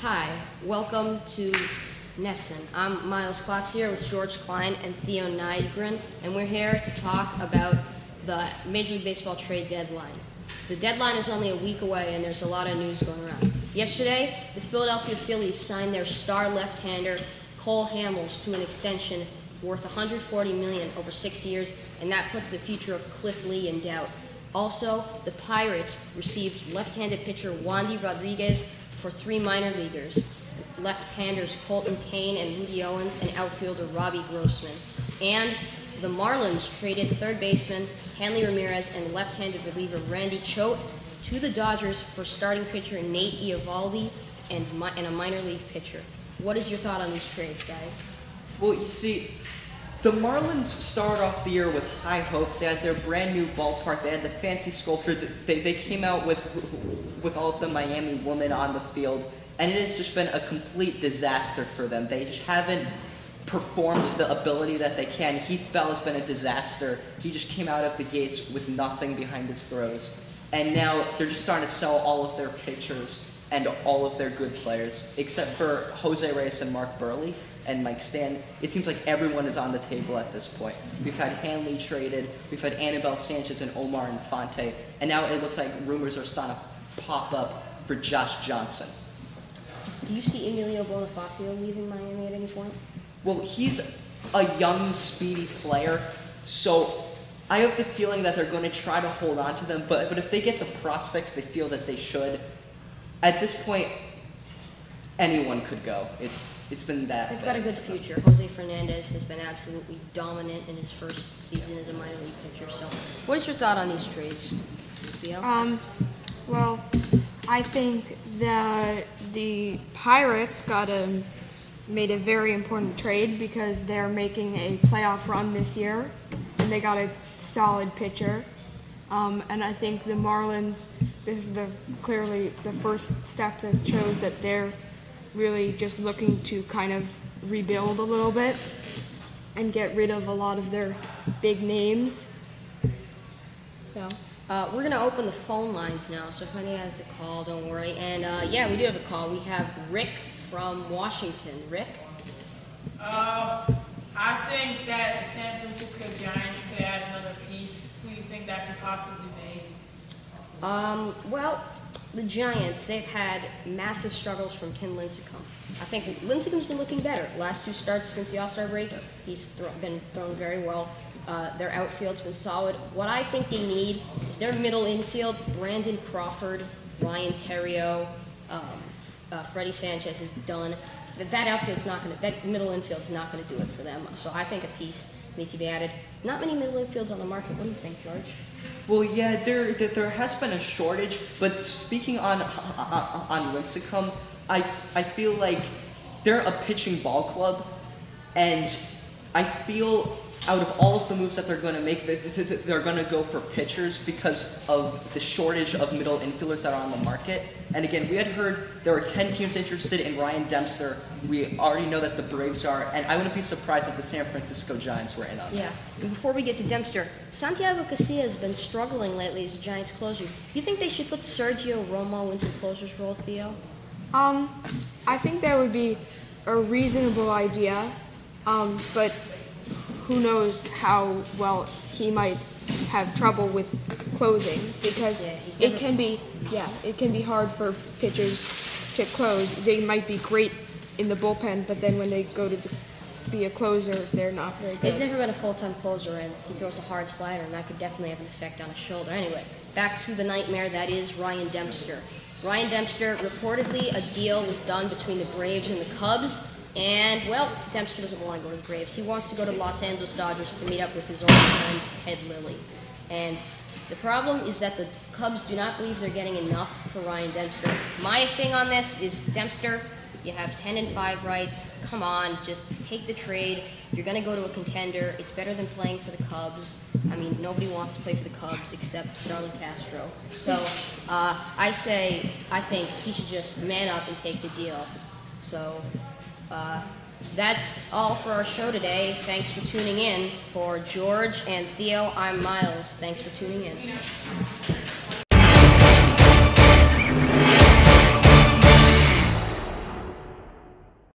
Hi, welcome to Nesson. I'm Miles Klotz here with George Klein and Theo Nygren, and we're here to talk about the Major League Baseball trade deadline. The deadline is only a week away, and there's a lot of news going around. Yesterday, the Philadelphia Phillies signed their star left-hander Cole Hamels to an extension worth $140 million over 6 years, and that puts the future of Cliff Lee in doubt. Also, the Pirates received left-handed pitcher Wandy Rodriguez for 3 minor leaguers, left-handers Colton Kane and Rudy Owens, and outfielder Robbie Grossman. And the Marlins traded third baseman Hanley Ramirez and left-handed reliever Randy Choate to the Dodgers for starting pitcher Nate Eovaldi and a minor league pitcher. What is your thought on these trades, guys? Well, you see, the Marlins started off the year with high hopes. They had their brand new ballpark. They had the fancy sculpture. They came out with all of the Miami women on the field, and it has just been a complete disaster for them. They just haven't performed to the ability that they can. Heath Bell has been a disaster. He just came out of the gates with nothing behind his throws, and now they're just starting to sell all of their pitchers and all of their good players, except for Jose Reyes and Mark Burley and Mike Stan. It seems like everyone is on the table at this point. We've had Hanley traded, we've had Anibal Sanchez and Omar Infante, and now it looks like rumors are starting to pop up for Josh Johnson. Do you see Emilio Bonifacio leaving Miami at any point? Well, he's a young, speedy player, so I have the feeling that they're going to try to hold on to them, but if they get the prospects they feel that they should, at this point, anyone could go. It's been that They've bad. got a good future. Jose Fernandez has been absolutely dominant in his first season as a minor league pitcher. So, what is your thought on these trades, Theo? Well, I think that the Pirates made a very important trade because they're making a playoff run this year, and they got a solid pitcher. And I think the Marlins, this is clearly the first step that shows that they're really just looking to kind of rebuild a little bit and get rid of a lot of their big names. So we're going to open the phone lines now, so if anyone has a call, don't worry. And yeah, we do have a call. We have Rick from Washington. Rick? I think that the San Francisco Giants could add another piece. Who do you think that could possibly be? Well, the Giants, they've had massive struggles from Tim Lincecum. I think Lincecum's been looking better. Last 2 starts since the All-Star break, he's been thrown very well. Their outfield's been solid. What I think they need is their middle infield. Brandon Crawford, Ryan Theriot, Freddie Sanchez is done. That outfield's not going to. That middle infield's not going to do it for them. So I think a piece needs to be added. Not many middle infields on the market. What do you think, George? Well, yeah, there has been a shortage, but speaking on Lincecum, I feel like they're a pitching ball club, and I feel out of all of the moves that they're going to make, they're going to go for pitchers because of the shortage of middle infielders that are on the market. And again, we had heard there were 10 teams interested in Ryan Dempster. We already know that the Braves are, and I wouldn't be surprised if the San Francisco Giants were in on that. Yeah. And before we get to Dempster, Santiago Casilla has been struggling lately as a Giants closer. You think they should put Sergio Romo into the closer's role, Theo? I think that would be a reasonable idea, but who knows how well he might have trouble with closing, because it can be hard for pitchers to close. They might be great in the bullpen, but then when they go to be a closer, they're not very good. He's never been a full-time closer, and he throws a hard slider, and that could definitely have an effect on his shoulder. Anyway, back to the nightmare that is Ryan Dempster. Ryan Dempster, reportedly a deal was done between the Braves and the Cubs, and, well, Dempster doesn't want to go to the Braves. He wants to go to Los Angeles Dodgers to meet up with his old friend Ted Lilly. And the problem is that the Cubs do not believe they're getting enough for Ryan Dempster. My thing on this is Dempster, you have 10-5 rights. Come on, just take the trade. You're going to go to a contender. It's better than playing for the Cubs. I mean, nobody wants to play for the Cubs except Starlin Castro. So I think he should just man up and take the deal. So that's all for our show today. Thanks for tuning in. For George and Theo, I'm Miles. Thanks for tuning in.